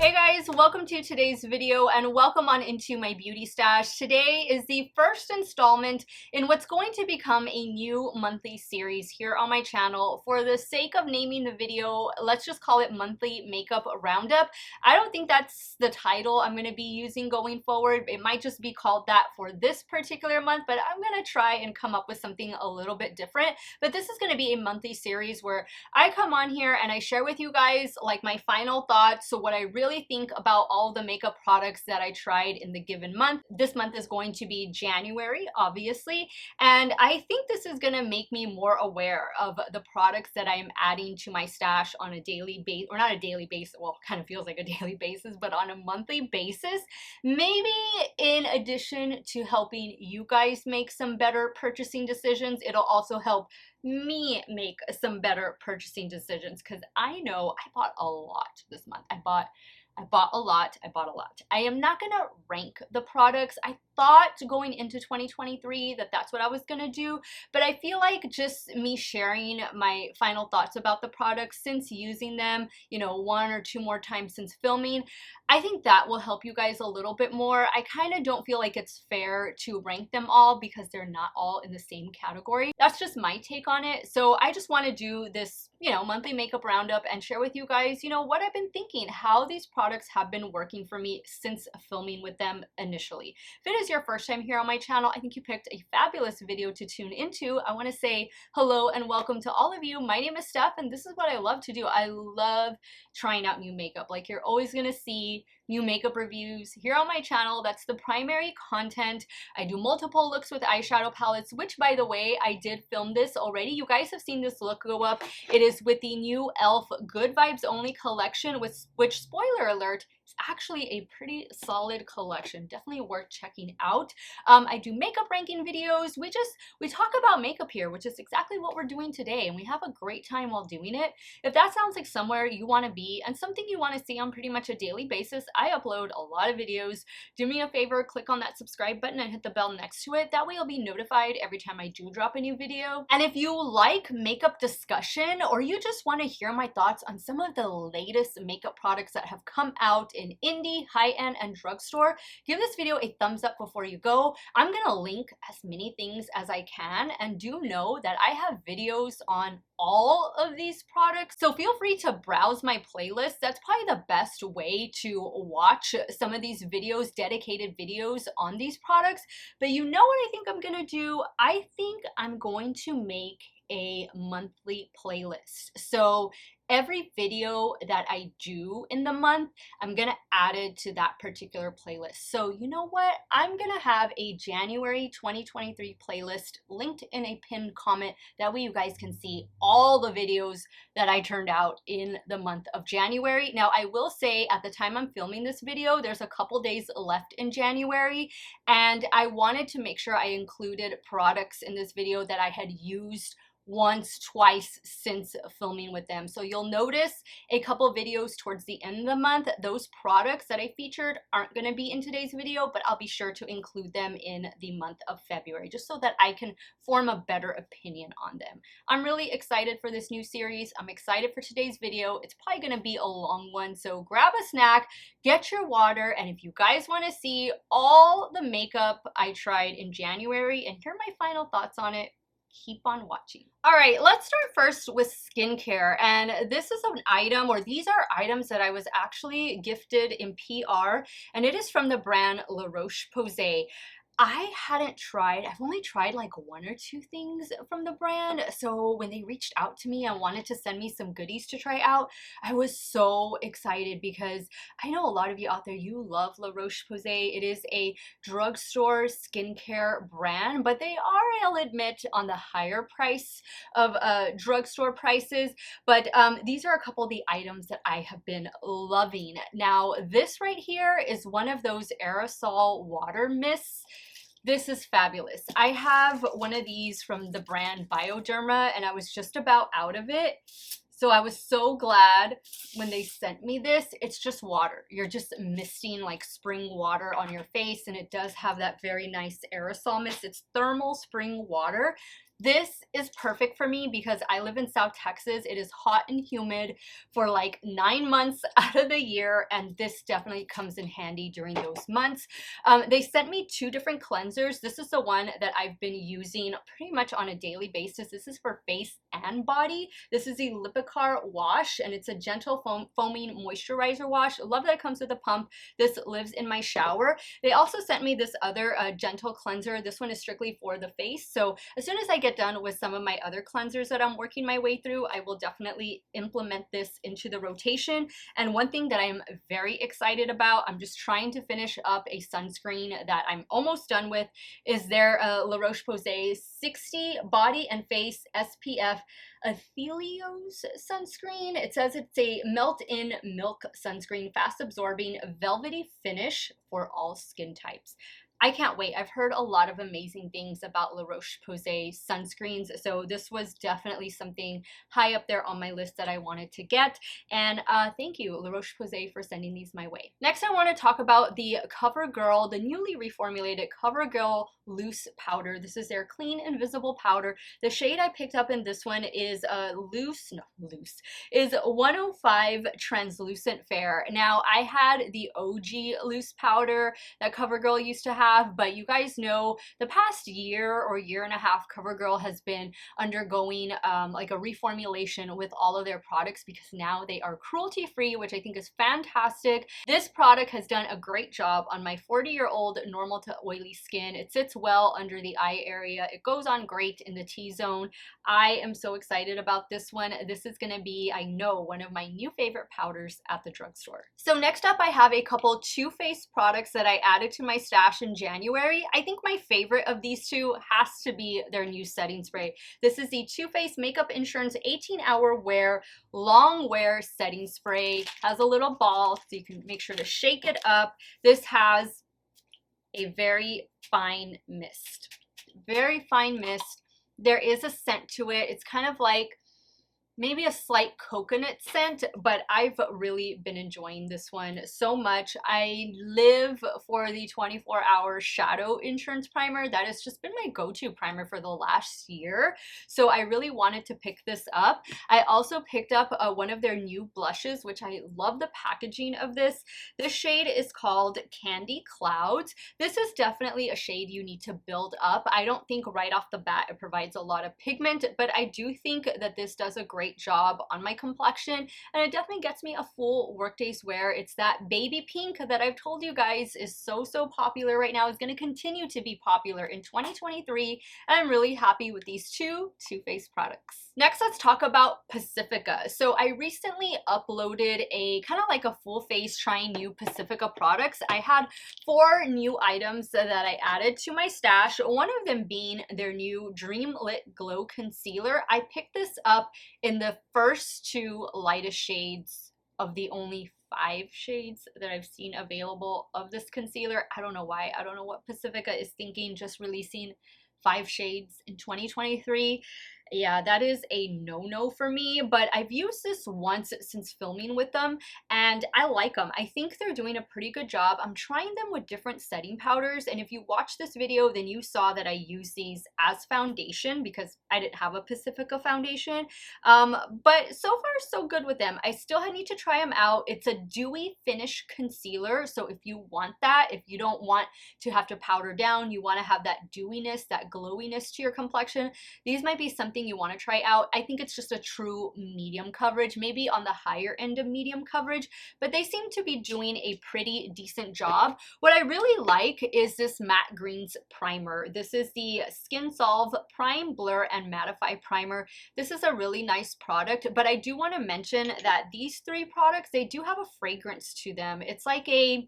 Hey guys, welcome to today's video and welcome on into my beauty stash. Today is the first installment in what's going to become a new monthly series here on my channel. For the sake of naming the video, let's just call it Monthly Makeup Roundup. I don't think that's the title I'm going to be using going forward. It might just be called that for this particular month, but I'm going to try and come up with something a little bit different. But this is going to be a monthly series where I come on here and I share with you guys like my final thoughts, so what I really think about all the makeup products that I tried in the given month. This month is going to be January, obviously, and I think this is going to make me more aware of the products that I am adding to my stash on a daily basis, or not a daily basis, well, it kind of feels like a daily basis, but on a monthly basis. Maybe in addition to helping you guys make some better purchasing decisions, it'll also help me make some better purchasing decisions, because I know I bought a lot this month. I bought a lot. I am not going to rank the products. I thought going into 2023 that that's what I was going to do, but I feel like just me sharing my final thoughts about the products since using them, you know, one or two more times since filming, I think that will help you guys a little bit more. I kind of don't feel like it's fair to rank them all because they're not all in the same category. That's just my take on it. So I just want to do this, you know, monthly makeup roundup and share with you guys, you know, what I've been thinking, how these products have been working for me since filming with them initially. If it is your first time here on my channel, I think you picked a fabulous video to tune into. I want to say hello and welcome to all of you. My name is Steph, and this is what I love to do. I love trying out new makeup. Like, you're always going to see new makeup reviews here on my channel. That's the primary content. I do multiple looks with eyeshadow palettes, which, by the way, I did film this already. You guys have seen this look go up. It is with the new e.l.f. Good Vibes Only collection, which, spoiler alert, is actually a pretty solid collection. Definitely worth checking out. I do makeup ranking videos. We talk about makeup here, which is exactly what we're doing today, and we have a great time while doing it. If that sounds like somewhere you want to be and something you want to see on pretty much a daily basis, I upload a lot of videos. Do me a favor, click on that subscribe button and hit the bell next to it. That way you'll be notified every time I do drop a new video. And if you like makeup discussion, or you just want to hear my thoughts on some of the latest makeup products that have come out in indie, high-end, and drugstore, give this video a thumbs up before you go. I'm gonna link as many things as I can, and do know that I have videos on all of these products, so feel free to browse my playlist. That's probably the best way to watch some of these videos, dedicated videos on these products. But you know what I think I'm gonna do? I think I'm going to make a monthly playlist. So every video that I do in the month, I'm gonna add it to that particular playlist. So you know what? I'm gonna have a January 2023 playlist linked in a pinned comment. That way you guys can see all the videos that I turned out in the month of January. Now, I will say at the time I'm filming this video, there's a couple days left in January, and I wanted to make sure I included products in this video that I had used once, twice since filming with them. So you'll notice a couple videos towards the end of the month. Those products that I featured aren't going to be in today's video, but I'll be sure to include them in the month of February, just so that I can form a better opinion on them. I'm really excited for this new series. I'm excited for today's video. It's probably going to be a long one, so grab a snack, get your water, and if you guys want to see all the makeup I tried in January and hear my final thoughts on it, keep on watching. All right, let's start first with skincare. And this is an item, or these are items that I was actually gifted in PR, and it is from the brand Roche Posay. I hadn't tried, I've only tried like one or two things from the brand. So when they reached out to me and wanted to send me some goodies to try out, I was so excited because I know a lot of you out there, you love La Roche-Posay. It is a drugstore skincare brand, but they are, I'll admit, on the higher price of drugstore prices. But these are a couple of the items that I have been loving. Now, this right here is one of those aerosol water mists. This is fabulous. I have one of these from the brand Bioderma, and I was just about out of it. So I was so glad when they sent me this. It's just water. You're just misting like spring water on your face, and it does have that very nice aerosol mist. It's thermal spring water. This is perfect for me because I live in South Texas. It is hot and humid for like 9 months out of the year, and this definitely comes in handy during those months. They sent me 2 different cleansers. This is the one that I've been using pretty much on a daily basis. This is for face and body. This is the Lipicar wash, and it's a gentle foaming moisturizer wash. I love that it comes with a pump. This lives in my shower. They also sent me this other gentle cleanser. This one is strictly for the face. So as soon as I get done with some of my other cleansers that I'm working my way through, I will definitely implement this into the rotation. And one thing that I'm very excited about, I'm just trying to finish up a sunscreen that I'm almost done with, is their La Roche-Posay 60 Body and Face SPF Athelios sunscreen. It says it's a melt-in milk sunscreen, fast absorbing, velvety finish for all skin types. I can't wait. I've heard a lot of amazing things about La Roche-Posay sunscreens, so this was definitely something high up there on my list that I wanted to get, and thank you, La Roche-Posay, for sending these my way. Next, I want to talk about the CoverGirl, the newly reformulated CoverGirl Loose Powder. This is their Clean Invisible Powder. The shade I picked up in this one is is 105 Translucent Fair. Now, I had the OG loose powder that CoverGirl used to have, but you guys know the past year or year and a half, CoverGirl has been undergoing like a reformulation with all of their products because now they are cruelty-free, which I think is fantastic. This product has done a great job on my 40-year-old normal to oily skin. It sits well under the eye area. It goes on great in the T-zone. I am so excited about this one. This is going to be, I know, one of my new favorite powders at the drugstore. So next up, I have a couple Too Faced products that I added to my stash in January. I think my favorite of these two has to be their new setting spray. This is the Too Faced Makeup Insurance 18-Hour Wear Long Wear Setting Spray. Has a little ball, so you can make sure to shake it up. This has a very fine mist. Very fine mist. There is a scent to it. It's kind of like maybe a slight coconut scent, but I've really been enjoying this one so much. I live for the 24-hour Shadow Insurance Primer. That has just been my go-to primer for the last year, so I really wanted to pick this up. I also picked up one of their new blushes, which I love the packaging of this. This shade is called Candy Clouds. This is definitely a shade you need to build up. I don't think right off the bat it provides a lot of pigment, but I do think that this does a great job on my complexion, and it definitely gets me a full workday's wear. It's that baby pink that I've told you guys is so popular right now. Is going to continue to be popular in 2023, and I'm really happy with these two Too Faced products. Next, let's talk about Pacifica. So I recently uploaded a kind of like a full face trying new Pacifica products. I had 4 new items that I added to my stash, one of them being their new Dream Lit Glow Concealer. I picked this up in the first 2 lightest shades of the only 5 shades that I've seen available of this concealer. I don't know why. I don't know what Pacifica is thinking, just releasing 5 shades in 2023. Yeah, that is a no-no for me, but I've used this once since filming with them, and I like them. I think they're doing a pretty good job. I'm trying them with different setting powders, and if you watched this video, then you saw that I use these as foundation because I didn't have a Pacifica foundation, but so far so good with them. I still need to try them out. It's a dewy finish concealer, so if you want that, if you don't want to have to powder down, you want to have that dewiness, that glowiness to your complexion, these might be something you want to try out. I think it's just a true medium coverage, maybe on the higher end of medium coverage, but they seem to be doing a pretty decent job. What I really like is this matte greens primer. This is the Skin Solve Prime, Blur, and Mattify Primer. This is a really nice product, but I do want to mention that these 3 products, they do have a fragrance to them. It's like a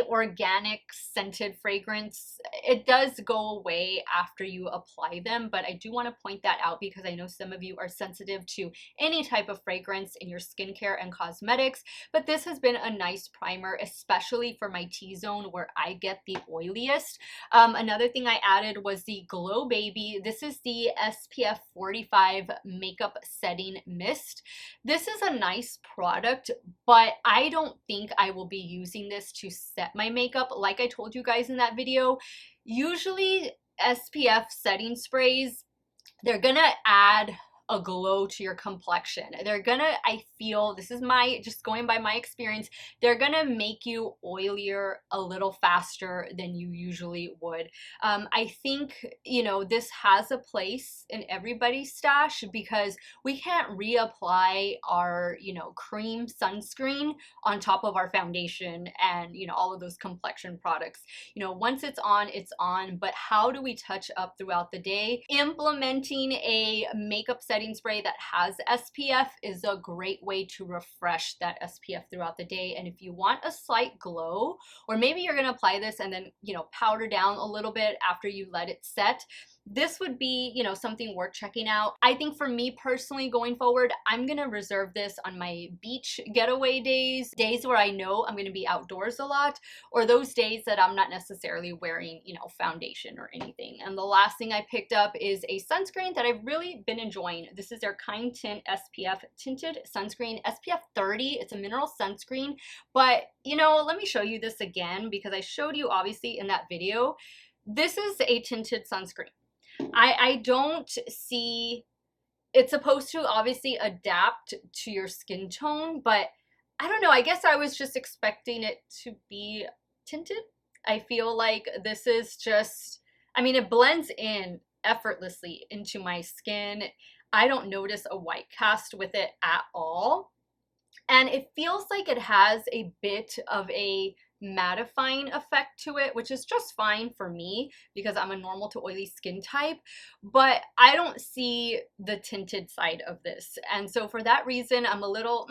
organic scented fragrance. It does go away after you apply them, but I do want to point that out because I know some of you are sensitive to any type of fragrance in your skincare and cosmetics, but this has been a nice primer, especially for my T-zone where I get the oiliest. Another thing I added was the Glow Baby. This is the SPF 45 Makeup Setting Mist. This is a nice product, but I don't think I will be using this to set my makeup. Like I told you guys in that video, usually SPF setting sprays, they're gonna add a glow to your complexion. They're gonna, I feel, this is my, just going by my experience, they're gonna make you oilier a little faster than you usually would. I think, you know, this has a place in everybody's stash because we can't reapply our, you know, cream sunscreen on top of our foundation and, you know, all of those complexion products. You know, once it's on, but how do we touch up throughout the day? Implementing a makeup setting spray that has SPF is a great way to refresh that SPF throughout the day. And if you want a slight glow, or maybe you're gonna apply this and then, you know, powder down a little bit after you let it set, this would be, you know, something worth checking out. I think for me personally going forward, I'm gonna reserve this on my beach getaway days where I know I'm gonna be outdoors a lot, or those days that I'm not necessarily wearing, you know, foundation or anything. And the last thing I picked up is a sunscreen that I've really been enjoying. This is their Kind Tint SPF tinted sunscreen, SPF 30. It's a mineral sunscreen, but you know, let me show you this again because I showed you obviously in that video. This is a tinted sunscreen. I don't see, it's supposed to obviously adapt to your skin tone, but I don't know, I guess I was just expecting it to be tinted. I feel like this is just, I mean, it blends in effortlessly into my skin. I don't notice a white cast with it at all. And it feels like it has a bit of a mattifying effect to it, which is just fine for me because I'm a normal to oily skin type, but I don't see the tinted side of this. And so for that reason, I'm a little,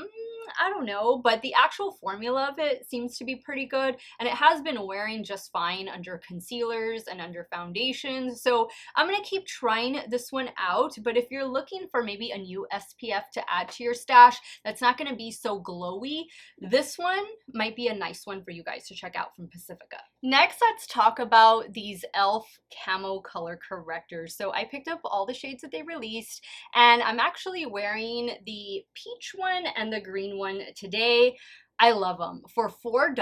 I don't know, but the actual formula of it seems to be pretty good, and it has been wearing just fine under concealers and under foundations. So I'm gonna keep trying this one out, but if you're looking for maybe a new SPF to add to your stash that's not gonna be so glowy, this one might be a nice one for you guys to check out from Pacifica. Next, let's talk about these e.l.f. camo color correctors. So I picked up all the shades that they released, and I'm actually wearing the peach one and the green one today. I love them. For $4,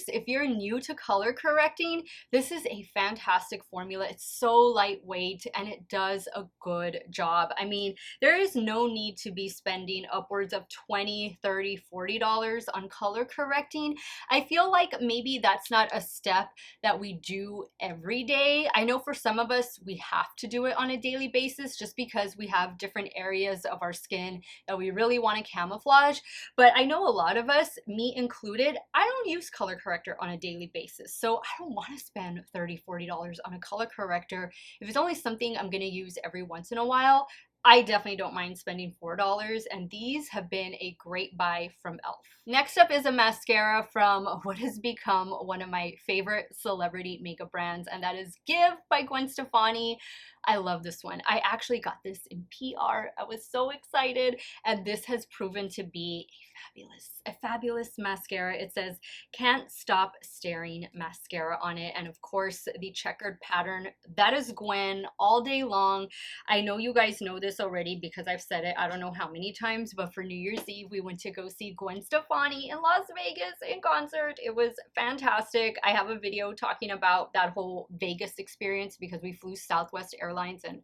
if you're new to color correcting, this is a fantastic formula. It's so lightweight and it does a good job. I mean, there is no need to be spending upwards of $20, $30, $40 on color correcting. I feel like maybe that's not a step that we do every day. I know for some of us, we have to do it on a daily basis just because we have different areas of our skin that we really want to camouflage. But I know a lot of us, me included, I don't use color corrector on a daily basis. So I don't want to spend $30, $40 on a color corrector. If it's only something I'm going to use every once in a while, I definitely don't mind spending $4, and these have been a great buy from e.l.f. Next up is a mascara from what has become one of my favorite celebrity makeup brands, and that is Give by Gwen Stefani. I love this one. I actually got this in PR. I was so excited, and this has proven to be a fabulous mascara. It says Can't Stop Staring mascara on it, and of course the checkered pattern, that is Gwen all day long. I know you guys know this already because I've said it I don't know how many times, but for New Year's Eve we went to go see Gwen Stefani in Las Vegas in concert. It was fantastic. I have a video talking about that whole Vegas experience because we flew Southwest Airlines, and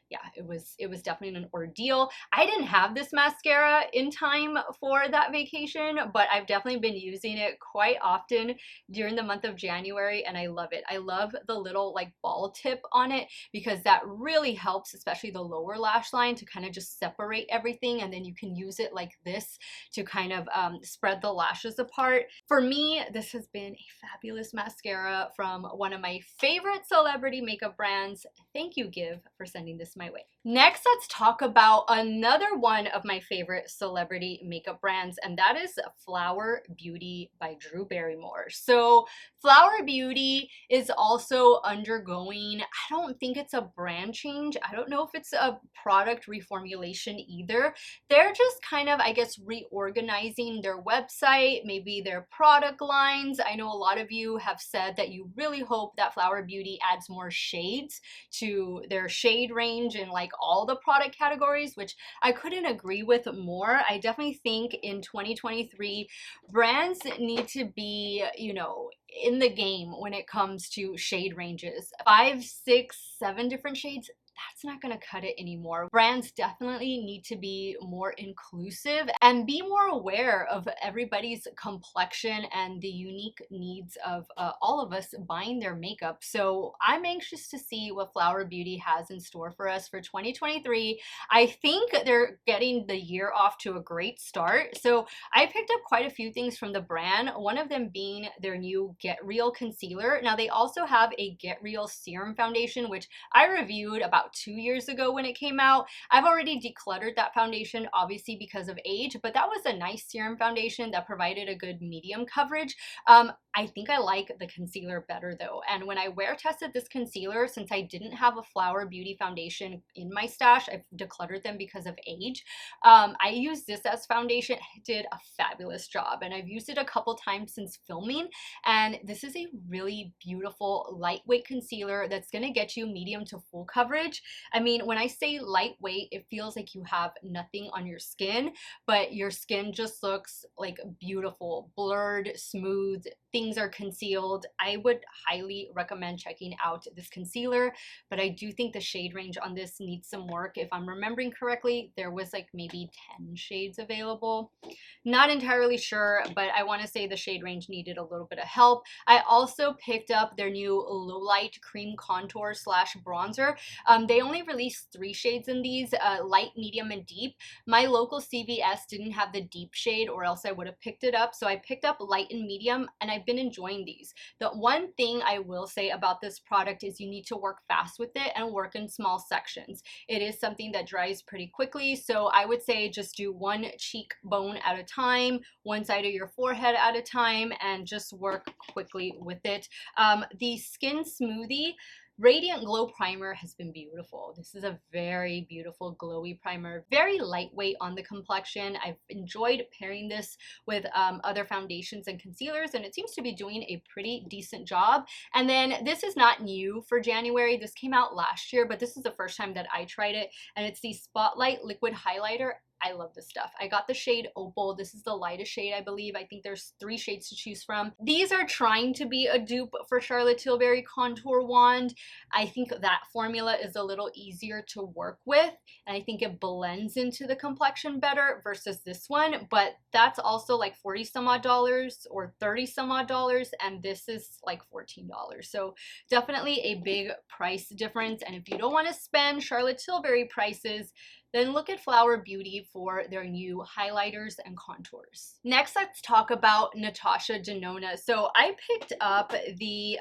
yeah, it was definitely an ordeal. I didn't have this mascara in time for that vacation, but I've definitely been using it quite often during the month of January, and I love it. I love the little like ball tip on it because that really helps, especially the lower lash line, to kind of just separate everything, and then you can use it like this to kind of spread the lashes apart. For me, this has been a fabulous mascara from one of my favorite celebrity makeup brands. Thank you, Give, for sending this my way. Next, let's talk about another one of my favorite celebrity makeup brands, and that is Flower Beauty by Drew Barrymore. So Flower Beauty is also undergoing, I don't think it's a brand change. I don't know if it's a product reformulation either. They're just kind of, I guess, reorganizing their website, maybe their product lines. I know a lot of you have said that you really hope that Flower Beauty adds more shades to their shade range and like all the product categories, which I couldn't agree with more. I definitely think in 2023, brands need to be, you know, in the game when it comes to shade ranges. 5, 6, 7 different shades, that's not gonna cut it anymore. Brands definitely need to be more inclusive and be more aware of everybody's complexion and the unique needs of all of us buying their makeup. So I'm anxious to see what Flower Beauty has in store for us for 2023. I think they're getting the year off to a great start. So I picked up quite a few things from the brand, one of them being their new Get Real concealer. Now they also have a Get Real serum foundation, which I reviewed about 2 years ago when it came out. I've already decluttered that foundation, obviously because of age, but that was a nice serum foundation that provided a good medium coverage. I think I like the concealer better though. And when I wear tested this concealer, since I didn't have a Flower Beauty foundation in my stash, I've decluttered them because of age. I used this as foundation. It did a fabulous job, and I've used it a couple times since filming. And this is a really beautiful lightweight concealer that's gonna get you medium to full coverage. I mean, when I say lightweight, it feels like you have nothing on your skin, but your skin just looks like beautiful, blurred, smooth. Things are concealed. I would highly recommend checking out this concealer, but I do think the shade range on this needs some work. If I'm remembering correctly, there was like maybe 10 shades available. Not entirely sure, but I want to say the shade range needed a little bit of help. I also picked up their new Low Light Cream Contour slash Bronzer. They only released 3 shades in these, light, medium, and deep. My local CVS didn't have the deep shade, or else I would have picked it up. So I picked up light and medium, and I've been enjoying these. The one thing I will say about this product is you need to work fast with it and work in small sections. It is something that dries pretty quickly, so I would say just do one cheekbone at a time, one side of your forehead at a time, and just work quickly with it. The Skin Smoothie Radiant Glow Primer has been beautiful. This is a very beautiful glowy primer, very lightweight on the complexion. I've enjoyed pairing this with other foundations and concealers, and it seems to be doing a pretty decent job. And then this is not new for January. This came out last year, but this is the first time that I tried it, and it's the Spotlight Liquid Highlighter. I love this stuff. I got the shade Opal. This is the lightest shade, I believe. I think there's 3 shades to choose from. These are trying to be a dupe for Charlotte Tilbury Contour Wand. I think that formula is a little easier to work with, and I think it blends into the complexion better versus this one, but that's also like 40 some odd dollars or 30 some odd dollars, and this is like $14. So definitely a big price difference, and if you don't want to spend Charlotte Tilbury prices, then look at Flower Beauty for their new highlighters and contours. Next, let's talk about Natasha Denona. So I picked up the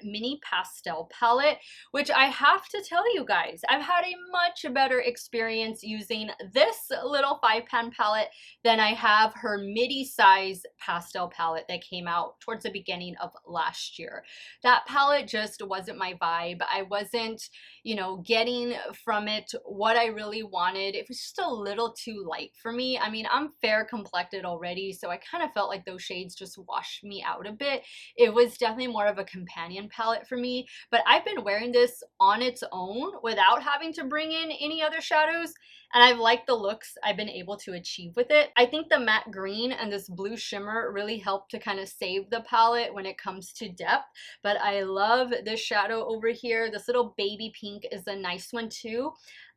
mini pastel palette, which I have to tell you guys, I've had a much better experience using this little 5-pan palette than I have her midi size pastel palette that came out towards the beginning of last year. That palette just wasn't my vibe. I wasn't, you know, getting from it what I really wanted. It was just a little too light for me. I mean, I'm fair complected already, so I kind of felt like those shades just washed me out a bit. It was definitely more of a companion palette for me, but I've been wearing this on its own without having to bring in any other shadows, and I've liked the looks I've been able to achieve with it. I think the matte green and this blue shimmer really helped to kind of save the palette when it comes to depth, but I love this shadow over here. This little baby pink is a nice one too.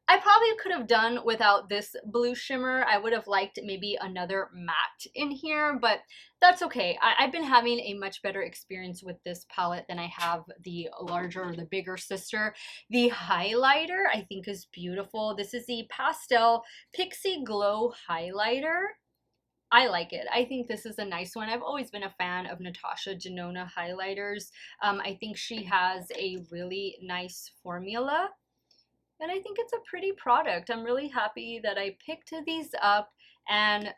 I probably could have done without this blue shimmer. I would have liked maybe another matte in here, but that's okay. I've been having a much better experience with this palette than I have the larger or the bigger sister. The highlighter I think is beautiful. This is the Pastel Pixie Glow Highlighter. I like it. I think this is a nice one. I've always been a fan of Natasha Denona highlighters. I think she has a really nice formula, and I think it's a pretty product. I'm really happy that I picked these up, and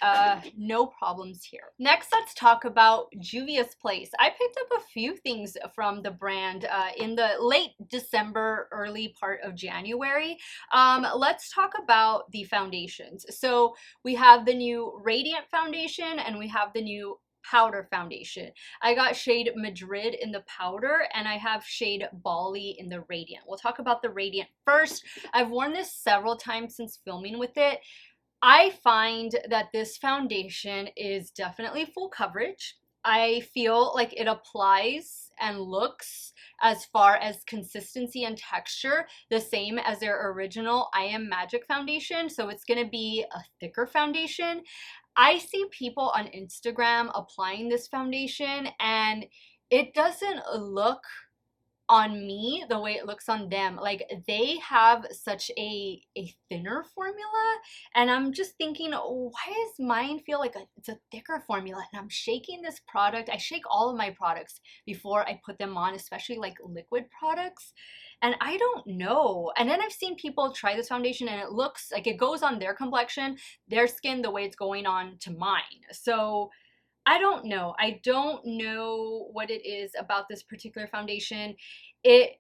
no problems here. Next, let's talk about Juvias Place. I picked up a few things from the brand in the late December, early part of January. Let's talk about the foundations. So we have the new Radiant foundation, and we have the new powder foundation. I got shade Madrid in the powder, and I have shade Bali in the Radiant. We'll talk about the Radiant first. I've worn this several times since filming with it. I find that this foundation is definitely full coverage. I feel like it applies and looks, as far as consistency and texture, the same as their original I Am Magic foundation. So it's going to be a thicker foundation. I see people on Instagram applying this foundation and it doesn't look on me the way it looks on them. Like, they have such a thinner formula, and I'm just thinking, oh, why does mine feel like it's a thicker formula? And I'm shaking this product. I shake all of my products before I put them on, especially like liquid products, and I don't know. And then I've seen people try this foundation and it looks like it goes on their complexion, their skin, the way it's going on to mine. So I don't know. I don't know what it is about this particular foundation. It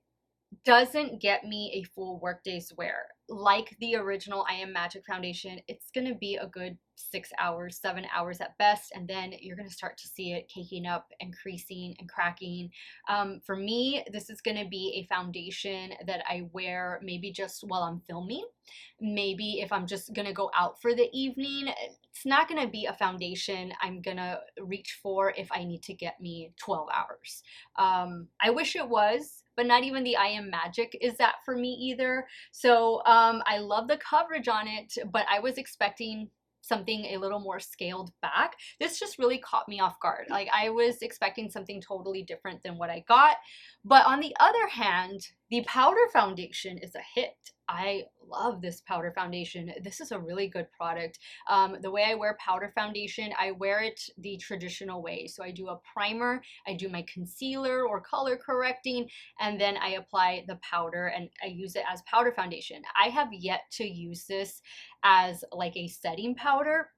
doesn't get me a full workday's wear. Like the original I Am Magic foundation, it's going to be a good 6 hours, 7 hours at best, and then you're going to start to see it caking up and creasing and cracking. For me, this is going to be a foundation that I wear maybe just while I'm filming. Maybe if I'm just going to go out for the evening. It's not going to be a foundation I'm going to reach for if I need to get me 12 hours. I wish it was, but not even the I Am Magic is that for me either. So I love the coverage on it, but I was expecting something a little more scaled back. This just really caught me off guard. Like, I was expecting something totally different than what I got. But on the other hand, the powder foundation is a hit. I love this powder foundation. This is a really good product. The way I wear powder foundation, I wear it the traditional way. So I do a primer, I do my concealer or color correcting, and then I apply the powder and I use it as powder foundation. I have yet to use this as like a setting powder.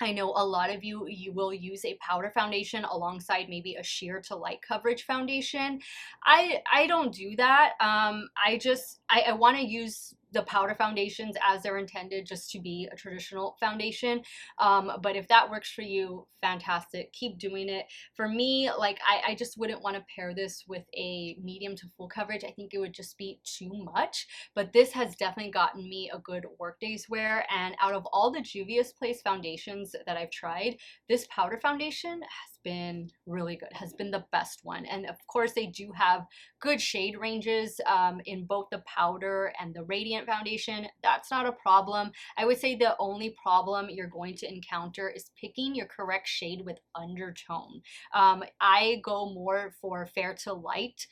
I know a lot of you will use a powder foundation alongside maybe a sheer to light coverage foundation. I don't do that. I want to use the powder foundations as they're intended, just to be a traditional foundation. But if that works for you, fantastic. Keep doing it. For me, like, I just wouldn't want to pair this with a medium to full coverage. I think it would just be too much. But this has definitely gotten me a good workday's wear. And out of all the Juvias Place foundations that I've tried, this powder foundation has been really good, has been the best one. And of course, they do have good shade ranges in both the powder and the radiant foundation. That's not a problem. I would say the only problem you're going to encounter is picking your correct shade with undertone. I go more for fair to light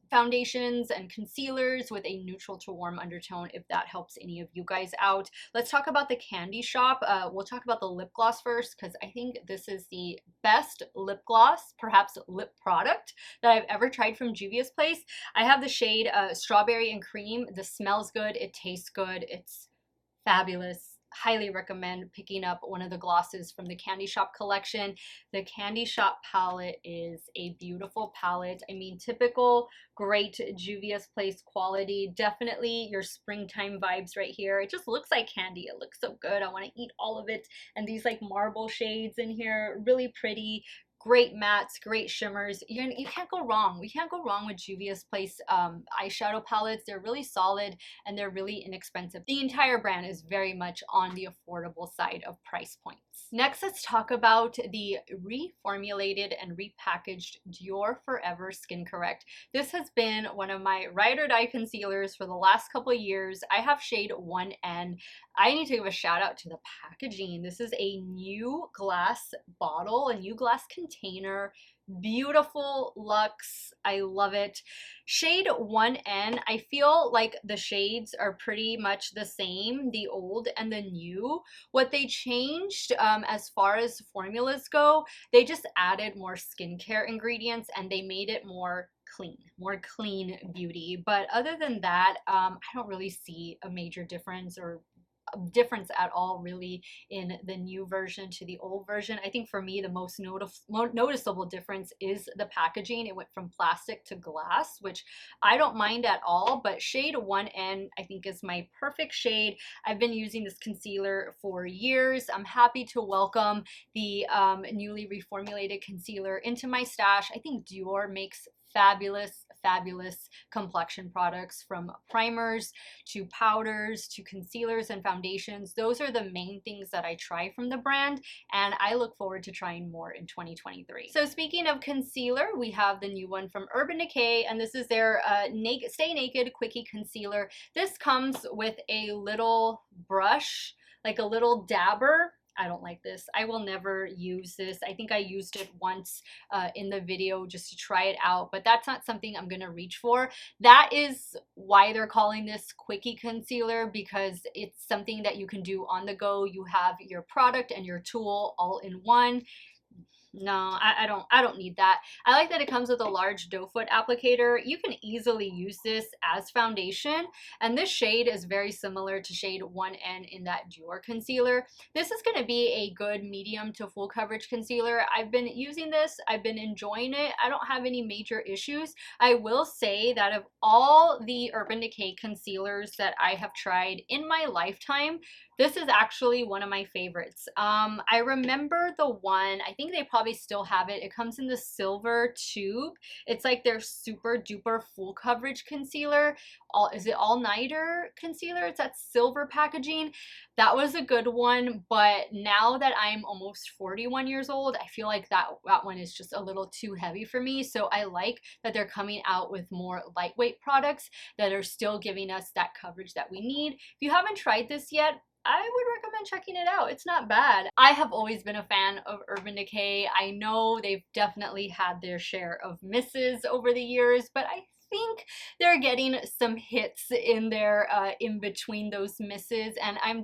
foundations and concealers with a neutral to warm undertone, if that helps any of you guys out. Let's talk about the candy shop. We'll talk about the lip gloss first, because I think this is the best lip gloss, perhaps lip product, that I've ever tried from Juvias Place. I have the shade Strawberry and Cream. This smells good, it tastes good, it's fabulous. Highly recommend picking up one of the glosses from the Candy Shop collection. The Candy Shop palette is a beautiful palette. I mean, typical great Juvia's Place quality. Definitely your springtime vibes right here. It just looks like candy. It looks so good. I want to eat all of it. And these like marble shades in here, really pretty. Great mattes, great shimmers. You can't go wrong. We can't go wrong with Juvia's Place eyeshadow palettes. They're really solid and they're really inexpensive. The entire brand is very much on the affordable side of price points. Next, let's talk about the reformulated and repackaged Dior Forever Skin Correct. This has been one of my ride or die concealers for the last couple of years. I have shade 1N. I need to give a shout out to the packaging. This is a new glass bottle, a new glass container. Beautiful luxe. I love it. Shade 1N, I feel like the shades are pretty much the same, the old and the new. What they changed as far as formulas go, they just added more skincare ingredients and they made it more clean beauty. But other than that, I don't really see a major difference or difference at all really in the new version to the old version. I think for me the most noticeable difference is the packaging. It went from plastic to glass, which I don't mind at all, but shade 1N I think is my perfect shade. I've been using this concealer for years. I'm happy to welcome the newly reformulated concealer into my stash. I think Dior makes fabulous complexion products, from primers to powders to concealers and foundations. Those are the main things that I try from the brand, and I look forward to trying more in 2023. So speaking of concealer, we have the new one from Urban Decay, and this is their Stay Naked Quickie Concealer. This comes with a little brush, like a little dabber. I don't like this. I will never use this. I think I used it once in the video just to try it out, but that's not something I'm gonna reach for. That is why they're calling this Quickie Concealer, because it's something that you can do on the go. You have your product and your tool all in one. No, I don't need that. I like that it comes with a large doe foot applicator. You can easily use this as foundation, and this shade is very similar to shade 1N in that Dior concealer. This is going to be a good medium to full coverage concealer. I've been using this. I've been enjoying it. I don't have any major issues. I will say that of all the Urban Decay concealers that I have tried in my lifetime, this is actually one of my favorites. I remember the one, I think they probably still have it. It comes in the silver tube. It's like their super duper full coverage concealer. Is it all nighter concealer? It's that silver packaging. That was a good one, but now that I'm almost 41 years old, I feel like that one is just a little too heavy for me. So I like that they're coming out with more lightweight products that are still giving us that coverage that we need. If you haven't tried this yet, I would recommend checking it out. It's not bad. I have always been a fan of Urban Decay. I know they've definitely had their share of misses over the years, but I think they're getting some hits in there in between those misses, and I'm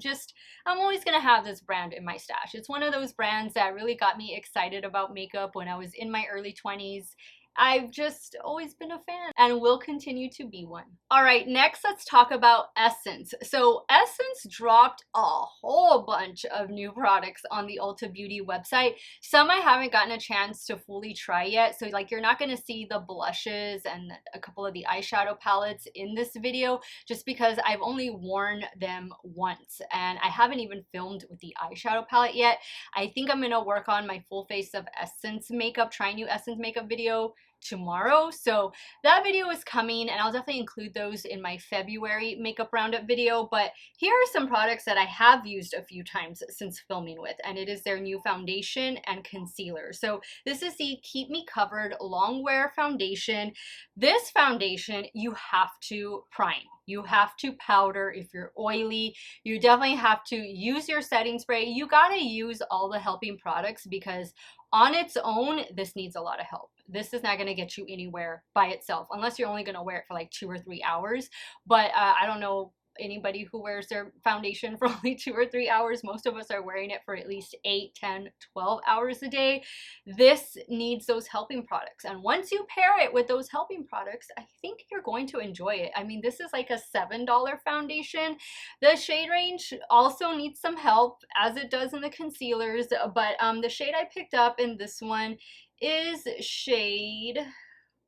always gonna have this brand in my stash. It's one of those brands that really got me excited about makeup when I was in my early 20s. I've just always been a fan and will continue to be one. All right, next let's talk about Essence. So Essence dropped a whole bunch of new products on the Ulta Beauty website. Some I haven't gotten a chance to fully try yet. So like you're not gonna see the blushes and a couple of the eyeshadow palettes in this video just because I've only worn them once and I haven't even filmed with the eyeshadow palette yet. I think I'm gonna work on my full face of Essence makeup, try new Essence makeup video tomorrow, so that video is coming and I'll definitely include those in my February makeup roundup video. But here are some products that I have used a few times since filming with, and it is their new foundation and concealer. So this is the Keep Me Covered Long Wear Foundation. This foundation you have to prime. You have to powder if you're oily. You definitely have to use your setting spray. You gotta use all the helping products because on its own, this needs a lot of help. This is not going to get you anywhere by itself, unless you're only going to wear it for like 2 or 3 hours. But I don't know anybody who wears their foundation for only 2 or 3 hours. Most of us are wearing it for at least 8, 10, 12 hours a day. This needs those helping products. And once you pair it with those helping products, I think you're going to enjoy it. I mean, this is like a $7 foundation. The shade range also needs some help, as it does in the concealers. But the shade I picked up in this one is shade,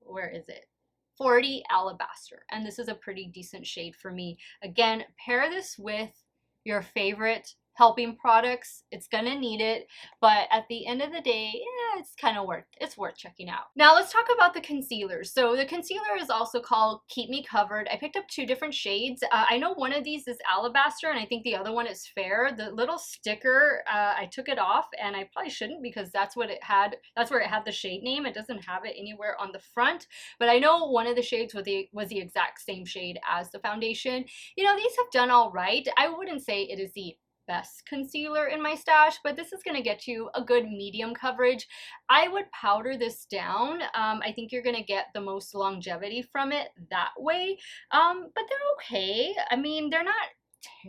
where is it? 40 Alabaster, and this is a pretty decent shade for me. Again, pair this with your favorite helping products. It's gonna need it, but at the end of the day, yeah, it's worth checking out. Now let's talk about the concealers. So the concealer is also called Keep Me Covered. I picked up 2 different shades. I know one of these is Alabaster and I think the other one is Fair. The little sticker, I took it off, and I probably shouldn't because that's what it had. That's where it had the shade name. It doesn't have it anywhere on the front, but I know one of the shades was the exact same shade as the foundation. You know, these have done all right. I wouldn't say it is the best concealer in my stash, but this is going to get you a good medium coverage. I would powder this down. I think you're going to get the most longevity from it that way, but they're okay. I mean, they're not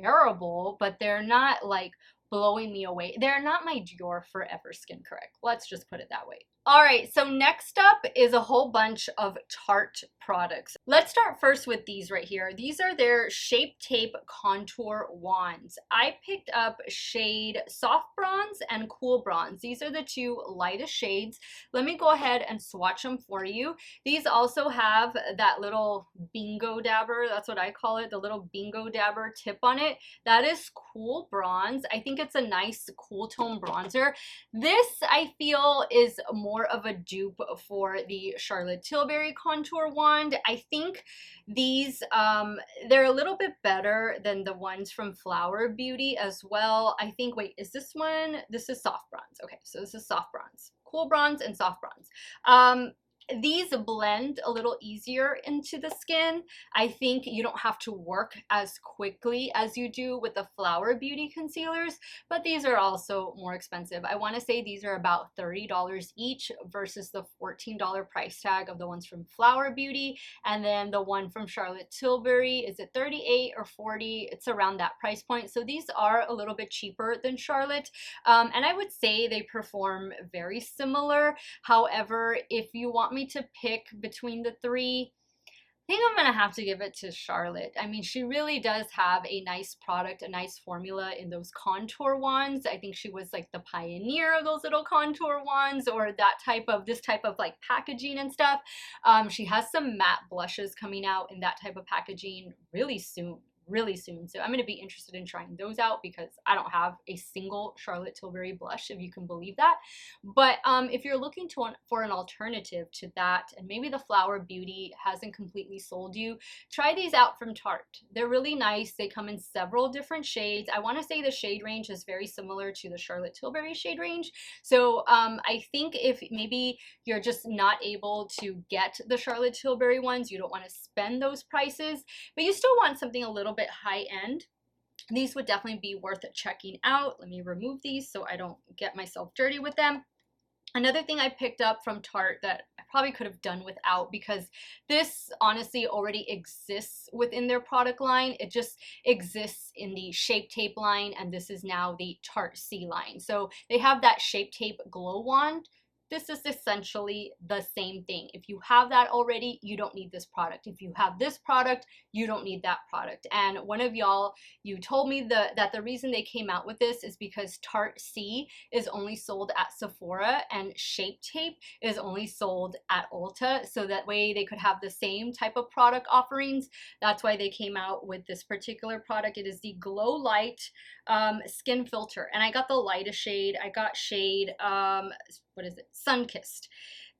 terrible, but they're not like blowing me away. They're not my Dior Forever Skin Correct. Let's just put it that way. All right, so next up is a whole bunch of Tarte products. Let's start first with these right here. These are their Shape Tape Contour Wands. I picked up shade Soft Bronze and Cool Bronze. These are the 2 lightest shades. Let me go ahead and swatch them for you. These also have that little bingo dabber, that's what I call it, the little bingo dabber tip on it. That is Cool Bronze. I think it's a nice cool tone bronzer. This, I feel, is more more of a dupe for the Charlotte Tilbury contour wand. I think these, they're a little bit better than the ones from Flower Beauty as well. I think, wait, is this one? This is soft bronze. Okay, so this is soft bronze. Cool bronze and soft bronze. These blend a little easier into the skin. I think you don't have to work as quickly as you do with the Flower Beauty concealers, but these are also more expensive. I want to say these are about $30 each versus the $14 price tag of the ones from Flower Beauty, and then the one from Charlotte Tilbury, is it 38 or 40? It's around that price point. So these are a little bit cheaper than Charlotte, and I would say they perform very similar. However, if you want me to pick between the three, I think I'm gonna have to give it to Charlotte. I mean, she really does have a nice product, a nice formula in those contour wands. I think she was like the pioneer of those little contour wands, or that type of, this type of like packaging and stuff. She has some matte blushes coming out in that type of packaging really soon. So I'm going to be interested in trying those out because I don't have a single Charlotte Tilbury blush, if you can believe that. But if you're looking for an alternative to that, and maybe the Flower Beauty hasn't completely sold you, try these out from Tarte. They're really nice. They come in several different shades. I want to say the shade range is very similar to the Charlotte Tilbury shade range. So I think if maybe you're just not able to get the Charlotte Tilbury ones, you don't want to spend those prices, but you still want something a little bit high end, these would definitely be worth checking out. Let me remove these so I don't get myself dirty with them. Another thing I picked up from Tarte that I probably could have done without, because this honestly already exists within their product line. It just exists in the Shape Tape line, and this is now the Tarte C line. So they have that Shape Tape Glow Wand. This is essentially the same thing. If you have that already, you don't need this product. If you have this product, you don't need that product. And one of y'all, you told me that the reason they came out with this is because Tarte C is only sold at Sephora and Shape Tape is only sold at Ulta. So that way they could have the same type of product offerings. That's why they came out with this particular product. It is the Glow Light Skin Filter. And I got the lightest shade. I got shade, what is it? Sunkissed.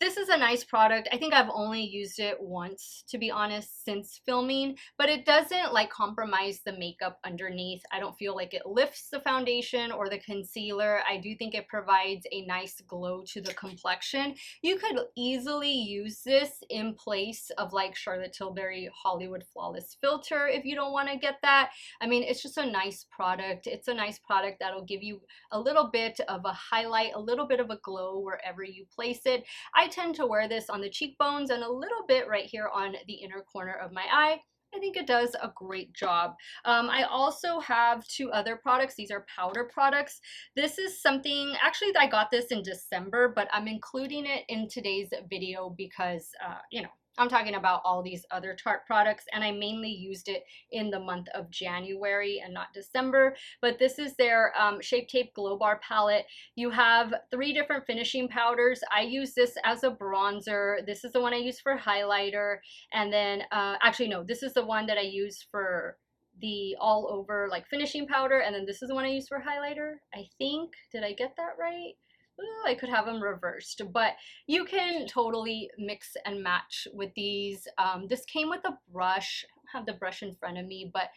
This is a nice product. I think I've only used it once, to be honest, since filming, but it doesn't like compromise the makeup underneath. I don't feel like it lifts the foundation or the concealer. I do think it provides a nice glow to the complexion. You could easily use this in place of like Charlotte Tilbury Hollywood Flawless Filter if you don't want to get that. I mean, it's just a nice product. It's a nice product that'll give you a little bit of a highlight, a little bit of a glow wherever you place it. I tend to wear this on the cheekbones and a little bit right here on the inner corner of my eye. I think it does a great job. I also have two other products. These are powder products. This is something, actually I got this in December, but I'm including it in today's video because, you know, I'm talking about all these other Tarte products, and I mainly used it in the month of January and not December. But this is their Shape Tape Glow Bar palette. You have 3 different finishing powders. I use this as a bronzer. This is the one I use for highlighter. And then, actually no, this is the one that I use for the all over like finishing powder. And then this is the one I use for highlighter, I think. Did I get that right? Ooh, I could have them reversed, but you can totally mix and match with these. This came with a brush. I don't have the brush in front of me, but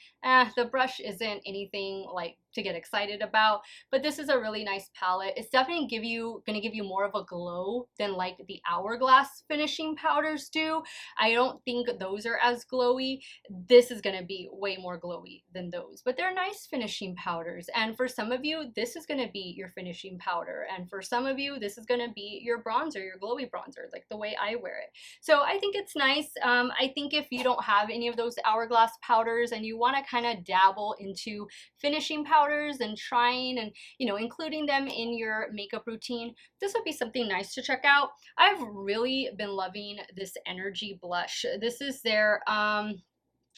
the brush isn't anything like to get excited about, but this is a really nice palette. It's definitely gonna give you more of a glow than like the Hourglass finishing powders do. I don't think those are as glowy. This is gonna be way more glowy than those, but they're nice finishing powders. And for some of you, this is gonna be your finishing powder, and for some of you, this is gonna be your bronzer, your glowy bronzer, like the way I wear it. So I think it's nice. I think if you don't have any of those Hourglass powders and you want to kind of dabble into finishing powders and trying and, you know, including them in your makeup routine, this would be something nice to check out. I've really been loving this Energy blush. This is their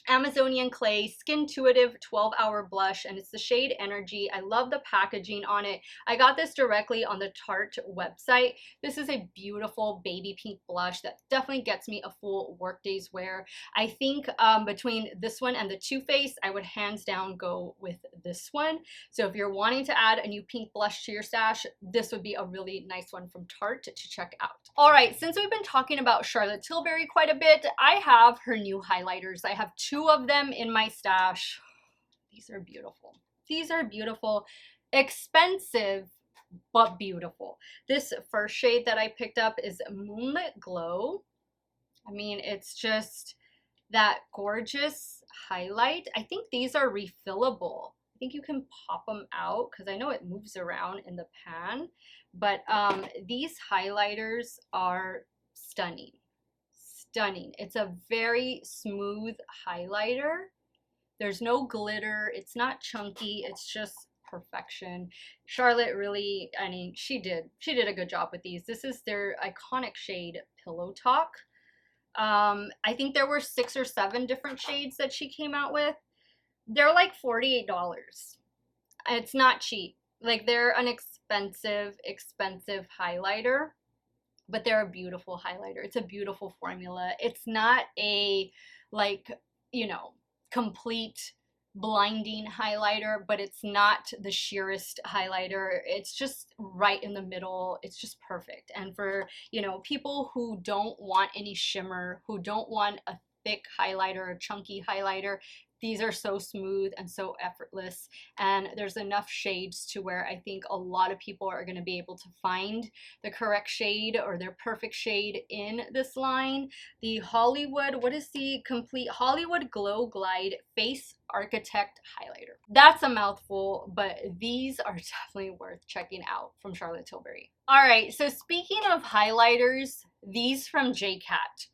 Amazonian Clay Skintuitive 12-Hour Blush, and it's the shade Energy. I love the packaging on it. I got this directly on the Tarte website. This is a beautiful baby pink blush that definitely gets me a full workday's wear. I think between this one and the Too Faced, I would hands down go with this one. So if you're wanting to add a new pink blush to your stash, this would be a really nice one from Tarte to check out. All right, since we've been talking about Charlotte Tilbury quite a bit, I have her new highlighters. I have 2 of them in my stash. These are beautiful. These are beautiful, expensive, but beautiful. This first shade that I picked up is Moonlit Glow. I mean, it's just that gorgeous highlight. I think these are refillable. I think you can pop them out because I know it moves around in the pan. But these highlighters are stunning. Stunning. It's a very smooth highlighter. There's no glitter. It's not chunky. It's just perfection. Charlotte really, I mean, she did a good job with these. This is their iconic shade Pillow Talk. I think there were 6 or 7 different shades that she came out with. They're like $48. It's not cheap. Like, they're an expensive highlighter, but they're a beautiful highlighter. It's a beautiful formula. It's not a, like, you know, complete blinding highlighter, but it's not the sheerest highlighter. It's just right in the middle. It's just perfect. And for, you know, people who don't want any shimmer, who don't want a thick highlighter, a chunky highlighter, these are so smooth and so effortless, and there's enough shades to where I think a lot of people are going to be able to find the correct shade or their perfect shade in this line. The Hollywood, what is the complete Hollywood Glow Glide Face Architect Highlighter? That's a mouthful, but these are definitely worth checking out from Charlotte Tilbury. All right, so speaking of highlighters, these from JCat.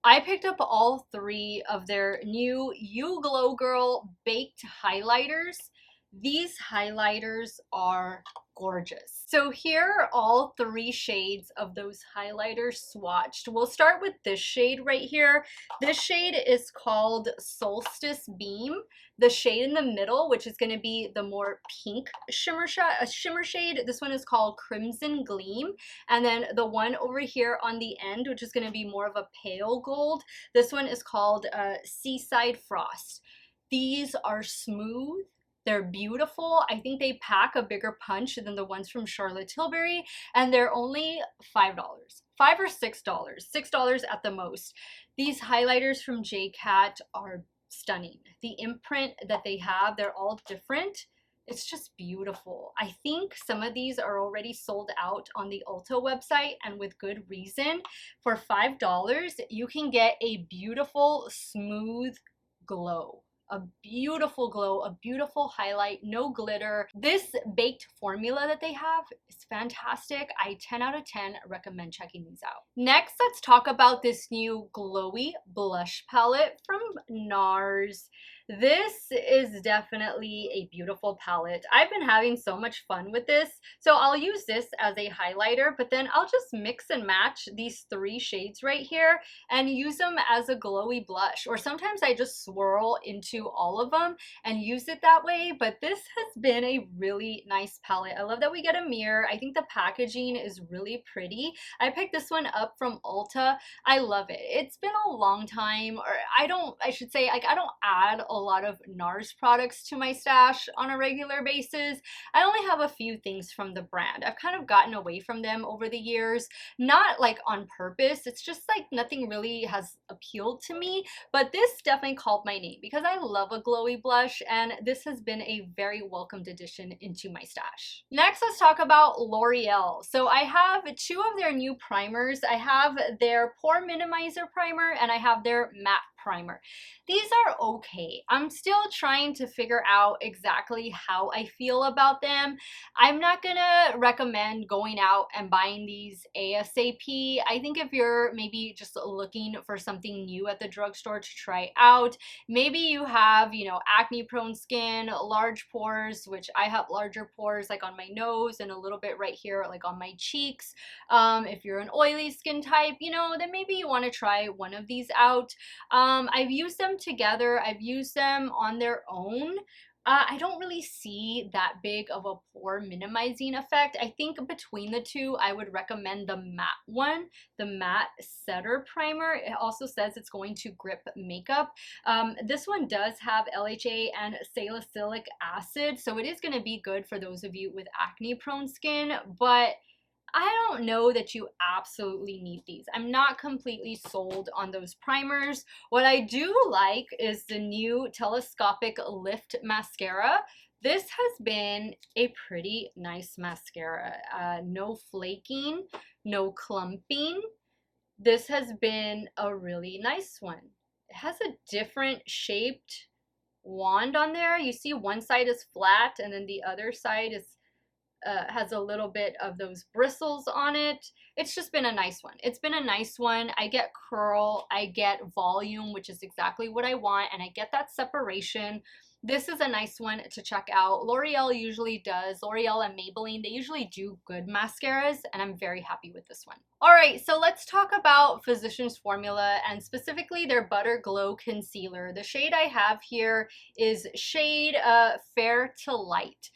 I picked up all 3 of their new You Glow Girl Baked Highlighters. These highlighters are gorgeous. So here are all 3 shades of those highlighters swatched. We'll start with this shade right here. This shade is called Solstice Beam. The shade in the middle, which is going to be the more pink shimmer shade, this one is called Crimson Gleam. And then the one over here on the end, which is going to be more of a pale gold, this one is called Seaside Frost. These are smooth. They're beautiful. I think they pack a bigger punch than the ones from Charlotte Tilbury, and they're only $5. $5 or $6. $6 at the most. These highlighters from JCat are stunning. The imprint that they have, they're all different. It's just beautiful. I think some of these are already sold out on the Ulta website, and with good reason. For $5, you can get a beautiful, smooth glow. A beautiful glow, a beautiful highlight, no glitter. This baked formula that they have is fantastic. I 10 out of 10 recommend checking these out. Next, let's talk about this new glowy blush palette from NARS. This is definitely a beautiful palette. I've been having so much fun with this. So I'll use this as a highlighter, but then I'll just mix and match these 3 shades right here and use them as a glowy blush. Or sometimes I just swirl into all of them and use it that way. But this has been a really nice palette. I love that we get a mirror. I think the packaging is really pretty. I picked this one up from Ulta. I love it. It's been a long time, or I don't add a lot of NARS products to my stash on a regular basis. I only have a few things from the brand. I've kind of gotten away from them over the years, not like on purpose. It's just like nothing really has appealed to me, but this definitely called my name because I love a glowy blush, and this has been a very welcomed addition into my stash. Next, let's talk about L'Oreal. So I have 2 of their new primers. I have their Pore Minimizer Primer and I have their Matte Primer. These are okay. I'm still trying to figure out exactly how I feel about them. I'm not gonna recommend going out and buying these ASAP. I think if you're maybe just looking for something new at the drugstore to try out, maybe you have, you know, acne prone skin, large pores, which I have larger pores like on my nose and a little bit right here like on my cheeks. If you're an oily skin type, you know, then maybe you want to try one of these out. I've used them together. I've used them on their own. I don't really see that big of a pore minimizing effect. I think between the two, I would recommend the matte one, the matte setter primer. It also says it's going to grip makeup. This one does have LHA and salicylic acid, so it is going to be good for those of you with acne prone skin, but I don't know that you absolutely need these. I'm not completely sold on those primers. What I do like is the new Telescopic Lift Mascara. This has been a pretty nice mascara. No flaking, no clumping. This has been a really nice one. It has a different shaped wand on there. You see one side is flat and then the other side is has a little bit of those bristles on it. It's just been a nice one. It's been a nice one. I get curl, I get volume, which is exactly what I want, and I get that separation. This is a nice one to check out. L'Oreal usually does, L'Oreal and Maybelline, they usually do good mascaras, and I'm very happy with this one. All right, so let's talk about Physicians Formula and specifically their Butter Glow Concealer. The shade I have here is shade Fair to Light.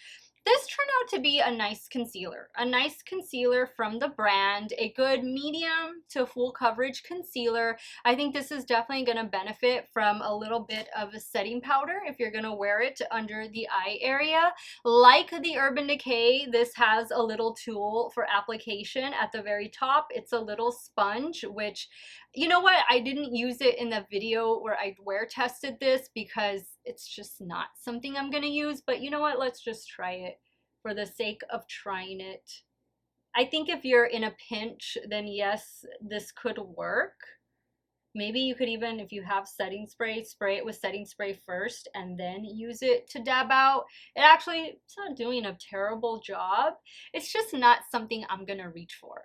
This turned out to be a nice concealer from the brand, a good medium to full coverage concealer. I think this is definitely going to benefit from a little bit of a setting powder if you're going to wear it under the eye area. Like the Urban Decay, this has a little tool for application at the very top. It's a little sponge, which, you know what, I didn't use it in the video where I wear tested this because it's just not something I'm going to use, but you know what, let's just try it for the sake of trying it. I think if you're in a pinch, then yes, this could work. Maybe you could even, if you have setting spray, spray it with setting spray first and then use it to dab out. It's not doing a terrible job. It's just not something I'm gonna reach for.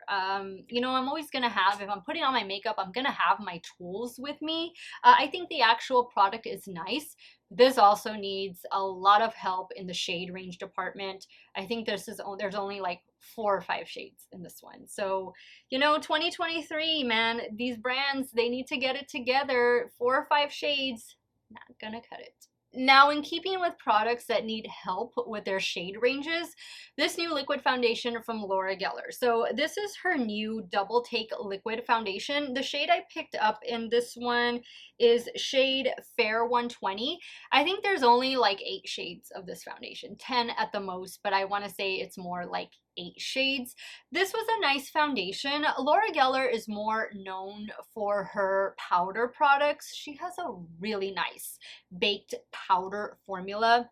You know, I'm always gonna have, if I'm putting on my makeup, I'm gonna have my tools with me. I think the actual product is nice. This also needs a lot of help in the shade range department. I think there's only like 4 or 5 shades in this one. So, you know, 2023, man, these brands, they need to get it together. 4 or 5 shades, not gonna cut it. Now, in keeping with products that need help with their shade ranges, this new liquid foundation from Laura Geller. So this is her new Double Take liquid foundation. The shade I picked up in this one is shade Fair 120. I think there's only like 8 shades of this foundation, 10 at the most, but I want to say it's more like 8 shades. This was a nice foundation. Laura Geller is more known for her powder products. She has a really nice baked powder formula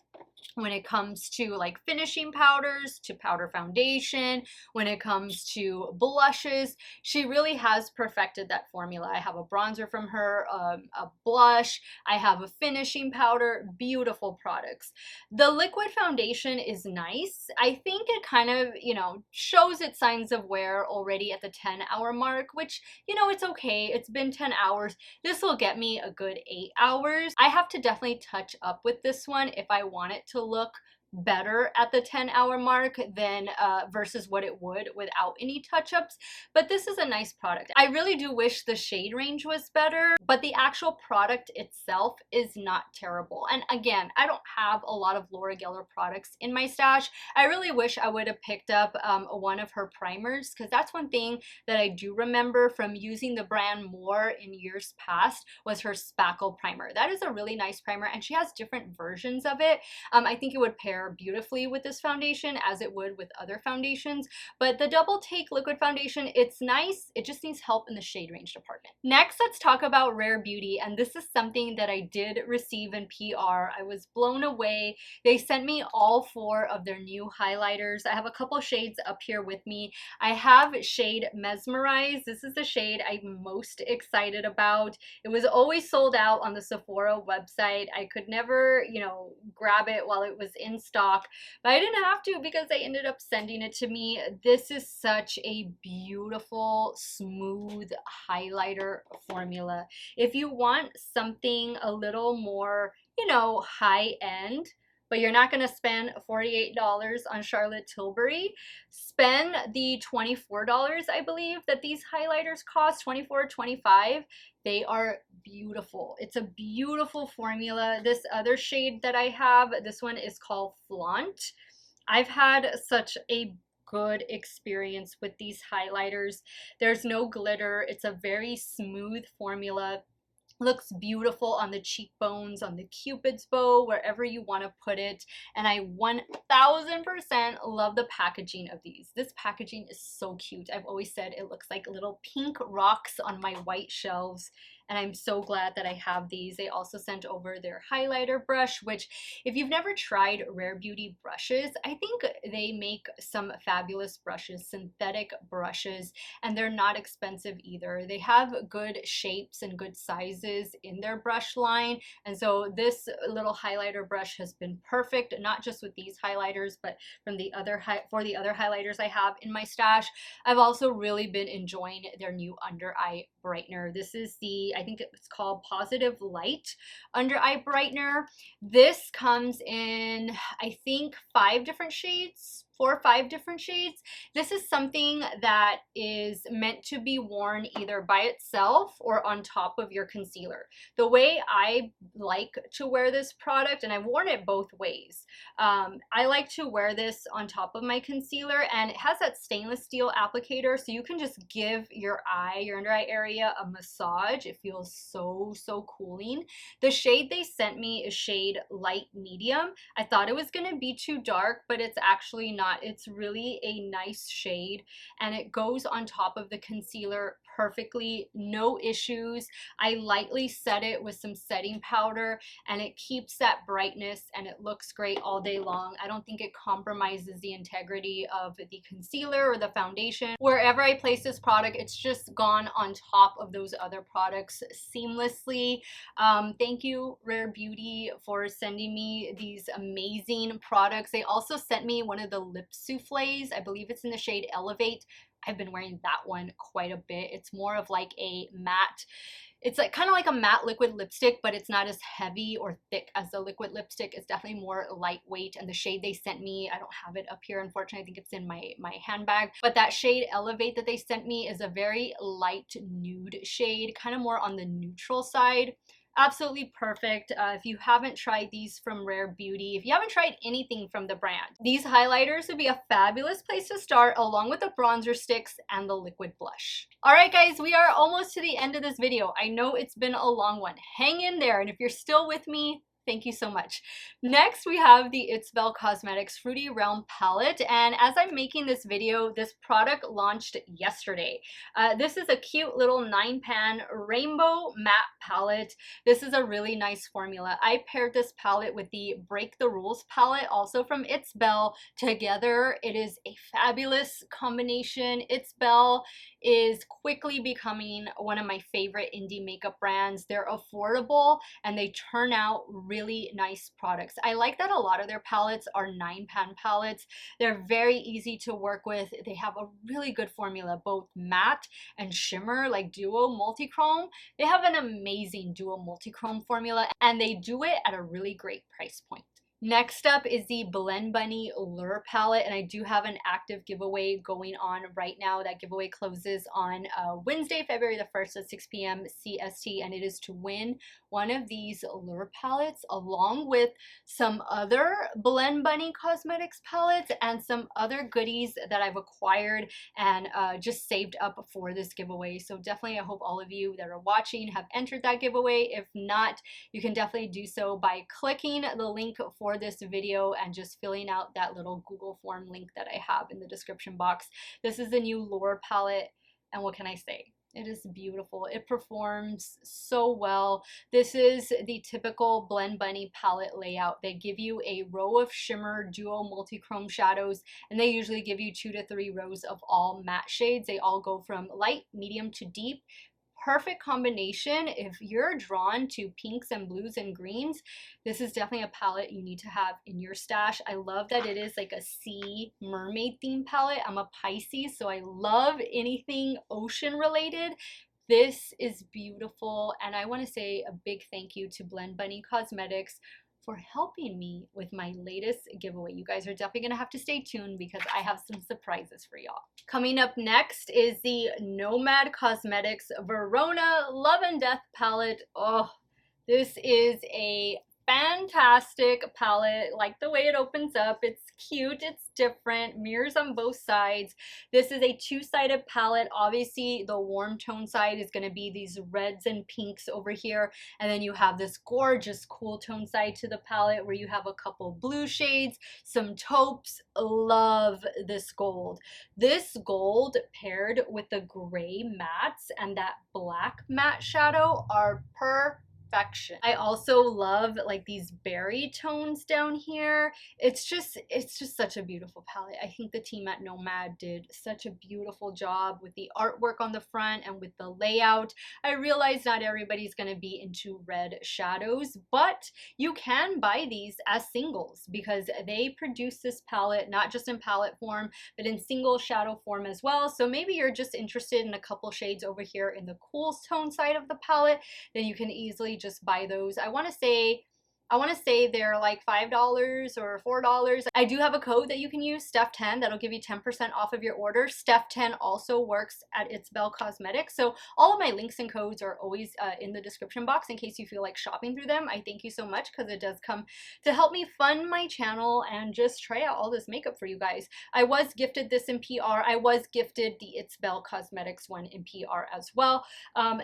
when it comes to like finishing powders, to powder foundation, when it comes to blushes. She really has perfected that formula. I have a bronzer from her, a blush, I have a finishing powder, beautiful products. The liquid foundation is nice. I think it kind of, you know, shows its signs of wear already at the 10-hour mark, which, you know, it's okay. It's been 10 hours. This will get me a good 8 hours. I have to definitely touch up with this one if I want it to look better at the 10-hour mark than versus what it would without any touch-ups. But this is a nice product. I really do wish the shade range was better, but the actual product itself is not terrible. And again, I don't have a lot of Laura Geller products in my stash. I really wish I would have picked up one of her primers, because that's one thing that I do remember from using the brand more in years past was her spackle primer. That is a really nice primer, and she has different versions of it. I think it would pair beautifully with this foundation as it would with other foundations. But the Double Take liquid foundation, it's nice. It just needs help in the shade range department. Next, let's talk about Rare Beauty, and this is something that I did receive in PR. I was blown away. They sent me all 4 of their new highlighters. I have a couple shades up here with me. I have shade Mesmerize. This is the shade I'm most excited about. It was always sold out on the Sephora website. I could never, you know, grab it while it was in stock, but I didn't have to because they ended up sending it to me. This is such a beautiful, smooth highlighter formula. If you want something a little more, you know, high end, but you're not going to spend $48 on Charlotte Tilbury. Spend the $24, I believe, that these highlighters cost, $24, $25. They are beautiful. It's a beautiful formula. This other shade that I have, this one is called Flaunt. I've had such a good experience with these highlighters. There's no glitter. It's a very smooth formula. Looks beautiful on the cheekbones, on the cupid's bow, wherever you want to put it. And I 1000% love the packaging of these. This packaging is so cute. I've always said it looks like little pink rocks on my white shelves, and I'm so glad that I have these. They also sent over their highlighter brush, which if you've never tried Rare Beauty brushes, I think they make some fabulous brushes, synthetic brushes, and they're not expensive either. They have good shapes and good sizes in their brush line, and so this little highlighter brush has been perfect, not just with these highlighters, but from the other for the other highlighters I have in my stash. I've also really been enjoying their new under eye brightener. This is the, I think it's called Positive Light under eye brightener. This comes in, I think, 5 different shades, 4 or 5 different shades. This is something that is meant to be worn either by itself or on top of your concealer. The way I like to wear this product, and I've worn it both ways, I like to wear this on top of my concealer, and it has that stainless steel applicator, so you can just give your eye, your under eye area, a massage. It feels so cooling. The shade they sent me is shade light medium. I thought it was going to be too dark, but it's actually not. It's really a nice shade, and it goes on top of the concealer perfectly, no issues. I lightly set it with some setting powder, and it keeps that brightness, and it looks great all day long. I don't think it compromises the integrity of the concealer or the foundation. Wherever I place this product, it's just gone on top of those other products seamlessly. Thank you, Rare Beauty, for sending me these amazing products. They also sent me one of the lip souffles. I believe it's in the shade Elevate. I've been wearing that one quite a bit. It's more of like a matte, it's like kind of like a matte liquid lipstick, but it's not as heavy or thick as the liquid lipstick. It's definitely more lightweight, and the shade they sent me, I don't have it up here, unfortunately. I think it's in my handbag, but that shade Elevate that they sent me is a very light nude shade, kind of more on the neutral side. Absolutely perfect. If you haven't tried these from Rare Beauty, if you haven't tried anything from the brand, these highlighters would be a fabulous place to start, along with the bronzer sticks and the liquid blush. All right, guys, we are almost to the end of this video. I know it's been a long one. Hang in there, and if you're still with me, thank you so much. Next, we have the It's Belle Cosmetics Fruity Realm palette, and as I'm making this video, this product launched yesterday. This is a cute little 9-pan rainbow matte palette. This is a really nice formula. I paired this palette with the Break the Rules palette, also from It's Belle. Together, it is a fabulous combination. It's Belle is quickly becoming one of my favorite indie makeup brands. They're affordable, and they turn out really nice products. I like that a lot of their palettes are 9-pan palettes. They're very easy to work with. They have a really good formula, both matte and shimmer, like duo multichrome. They have an amazing duo multichrome formula, and they do it at a really great price point. Next up is the Blend Bunny Lure palette, and I do have an active giveaway going on right now. That giveaway closes on Wednesday, February the 1st at 6 p.m. CST, and it is to win one of these Lure palettes along with some other Blend Bunny Cosmetics palettes and some other goodies that I've acquired and just saved up for this giveaway. So definitely, I hope all of you that are watching have entered that giveaway. If not, you can definitely do so by clicking the link for this video and just filling out that little Google form link that I have in the description box. This is the new Lure palette, and what can I say? It is beautiful. It performs so well. This is the typical Blend Bunny palette layout. They give you a row of shimmer duo multi-chrome shadows, and they usually give you 2 to 3 rows of all matte shades. They all go from light, medium to deep. Perfect combination if you're drawn to pinks and blues and greens. This is definitely a palette you need to have in your stash. I love that it is like a sea mermaid theme palette. I'm a Pisces, so I love anything ocean related. This is beautiful, and I want to say a big thank you to Blend Bunny Cosmetics for helping me with my latest giveaway. You guys are definitely gonna have to stay tuned because I have some surprises for y'all. Coming up next is the Nomad Cosmetics Verona Love and Death palette. Oh, this is a fantastic palette. Like the way it opens up. It's cute, it's different, mirrors on both sides. This is a two-sided palette. Obviously the warm tone side is going to be these reds and pinks over here, and then you have this gorgeous cool tone side to the palette where you have a couple blue shades, some taupes. Love this gold. This gold paired with the gray mattes and that black matte shadow are perfection. I also love like these berry tones down here. It's just such a beautiful palette. I think the team at Nomad did such a beautiful job with the artwork on the front and with the layout. I realize not everybody's going to be into red shadows, but you can buy these as singles because they produce this palette not just in palette form but in single shadow form as well. So maybe you're just interested in a couple shades over here in the cool tone side of the palette, then you can easily just buy those. I want to say they're like $5 or $4. I do have a code that you can use, Steff10, that'll give you 10% off of your order. Steff10 also works at It's Belle Cosmetics. So all of my links and codes are always in the description box in case you feel like shopping through them. I thank you so much because it does come to help me fund my channel and just try out all this makeup for you guys. I was gifted this in PR. I was gifted the It's Belle Cosmetics one in PR as well.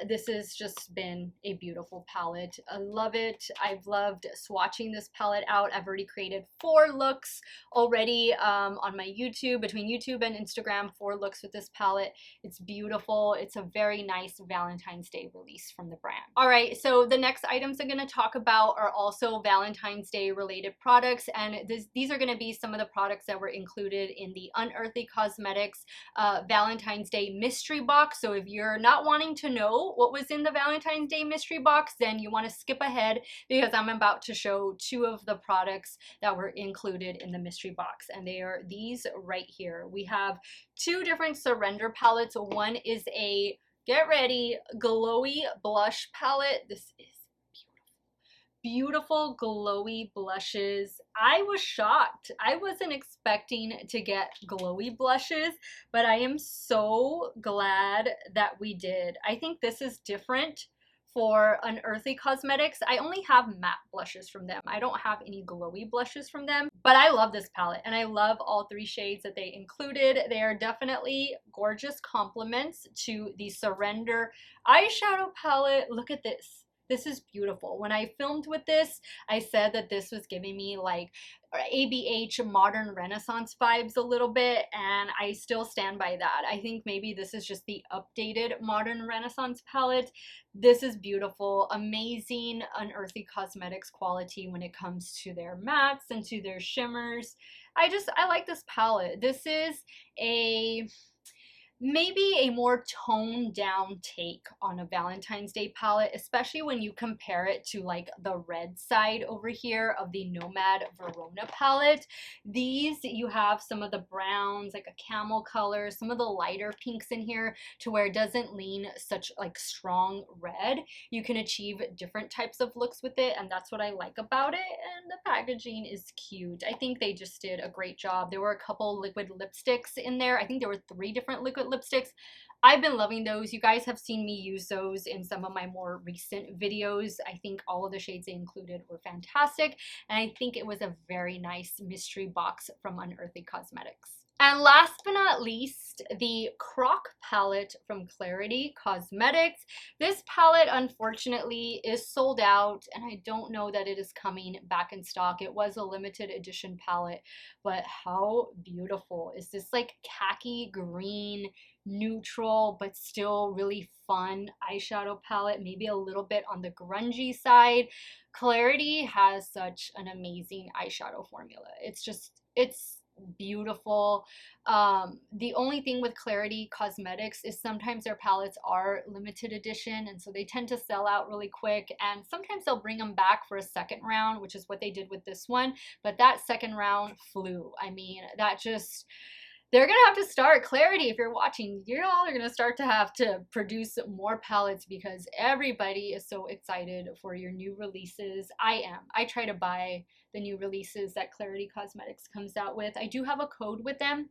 This has just been a beautiful palette. I love it. I've loved swatching this palette out. I've already created 4 looks already on my YouTube, between YouTube and Instagram, 4 looks with this palette. It's beautiful. It's a very nice Valentine's Day release from the brand. All right, so the next items I'm going to talk about are also Valentine's Day related products, and these are going to be some of the products that were included in the Unearthly Cosmetics Valentine's Day mystery box. So if you're not wanting to know what was in the Valentine's Day mystery box, then you want to skip ahead because I'm about to show 2 of the products that were included in the mystery box, and they are these right here. We have 2 different Surrender palettes. One is a, get ready, glowy blush palette. This is beautiful glowy blushes. I was shocked. I wasn't expecting to get glowy blushes, but I am so glad that we did. I think this is different for Unearthly Cosmetics. I only have matte blushes from them. I don't have any glowy blushes from them, but I love this palette and I love all 3 shades that they included. They are definitely gorgeous complements to the Surrender eyeshadow palette. Look at this. This is beautiful. When I filmed with this, I said that this was giving me like ABH modern Renaissance vibes a little bit, and I still stand by that. I think maybe this is just the updated modern Renaissance palette. This is beautiful, amazing Unearthly Cosmetics quality when it comes to their mattes and to their shimmers. I like this palette. This is maybe a more toned down take on a Valentine's Day palette, especially when you compare it to like the red side over here of the Nomad Verona palette. These, you have some of the browns, like a camel color, some of the lighter pinks in here to where it doesn't lean such like strong red. You can achieve different types of looks with it, and that's what I like about it. And the packaging is cute. I think they just did a great job. There were a couple liquid lipsticks in there. I think there were 3 different liquid lipsticks. I've been loving those. You guys have seen me use those in some of my more recent videos. I think all of the shades they included were fantastic, and I think it was a very nice mystery box from Unearthly Cosmetics. And last but not least, the Croc palette from Clarity Cosmetics. This palette, unfortunately, is sold out, and I don't know that it is coming back in stock. It was a limited edition palette, but how beautiful is this, like khaki green, neutral, but still really fun eyeshadow palette, maybe a little bit on the grungy side. Clarity has such an amazing eyeshadow formula. It's beautiful. The only thing with Clarity Cosmetics is sometimes their palettes are limited edition, and so they tend to sell out really quick, and sometimes they'll bring them back for a second round, which is what they did with this one, but that second round flew. I mean, they're gonna have to start, Clarity, if you're watching, you're all gonna start to have to produce more palettes because everybody is so excited for your new releases. I am. I try to buy the new releases that Clarity Cosmetics comes out with. I do have a code with them.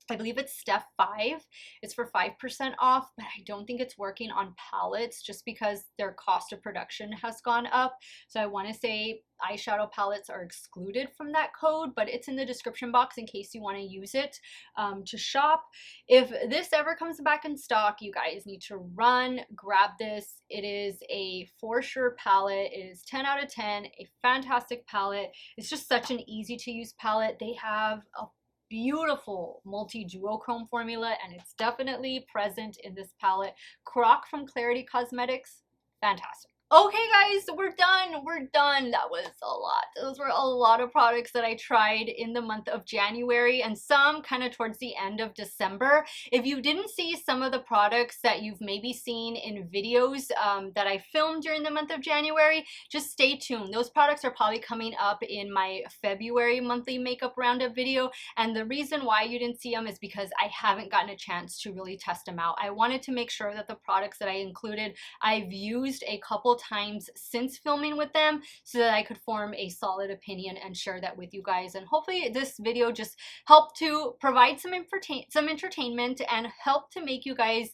I believe it's Steff 5. It's for 5% off, but I don't think it's working on palettes just because their cost of production has gone up. So I want to say eyeshadow palettes are excluded from that code, but it's in the description box in case you want to use it to shop. If this ever comes back in stock, you guys need to run, grab this. It is a for sure palette. It is 10 out of 10, a fantastic palette. It's just such an easy to use palette. They have a beautiful multi-duochrome formula, and it's definitely present in this palette. Croc from Clarity Cosmetics, fantastic. Okay guys, we're done. That was a lot. Those were a lot of products that I tried in the month of January and some kind of towards the end of December. If you didn't see some of the products that you've maybe seen in videos that I filmed during the month of January, just stay tuned. Those products are probably coming up in my February monthly makeup roundup video, and the reason why you didn't see them is because I haven't gotten a chance to really test them out. I wanted to make sure that the products that I included, I've used a couple times since filming with them so that I could form a solid opinion and share that with you guys. And hopefully this video just helped to provide some entertainment and help to make you guys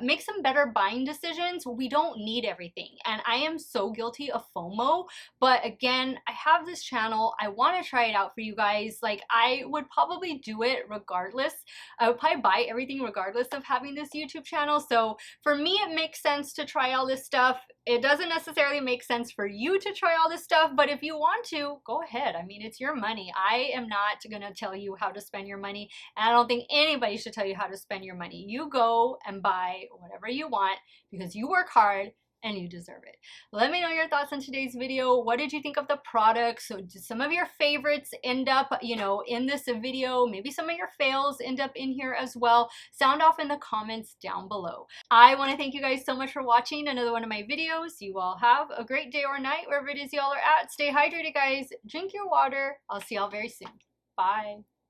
make some better buying decisions. We don't need everything, and I am so guilty of FOMO, but again, I have this channel. I want to try it out for you guys. Like, I would probably do it regardless. I would probably buy everything regardless of having this YouTube channel. So for me, it makes sense to try all this stuff. It doesn't necessarily make sense for you to try all this stuff, but if you want to, go ahead. I mean, it's your money. I am not gonna tell you how to spend your money, and I don't think anybody should tell you how to spend your money. You go and buy whatever you want because you work hard and you deserve it. Let me know your thoughts on today's video. What did you think of the products? So did some of your favorites end up, you know, in this video? Maybe some of your fails end up in here as well. Sound off in the comments down below. I want to thank you guys so much for watching another one of my videos. You all have a great day or night wherever it is y'all are at. Stay hydrated, guys. Drink your water. I'll see y'all very soon. Bye.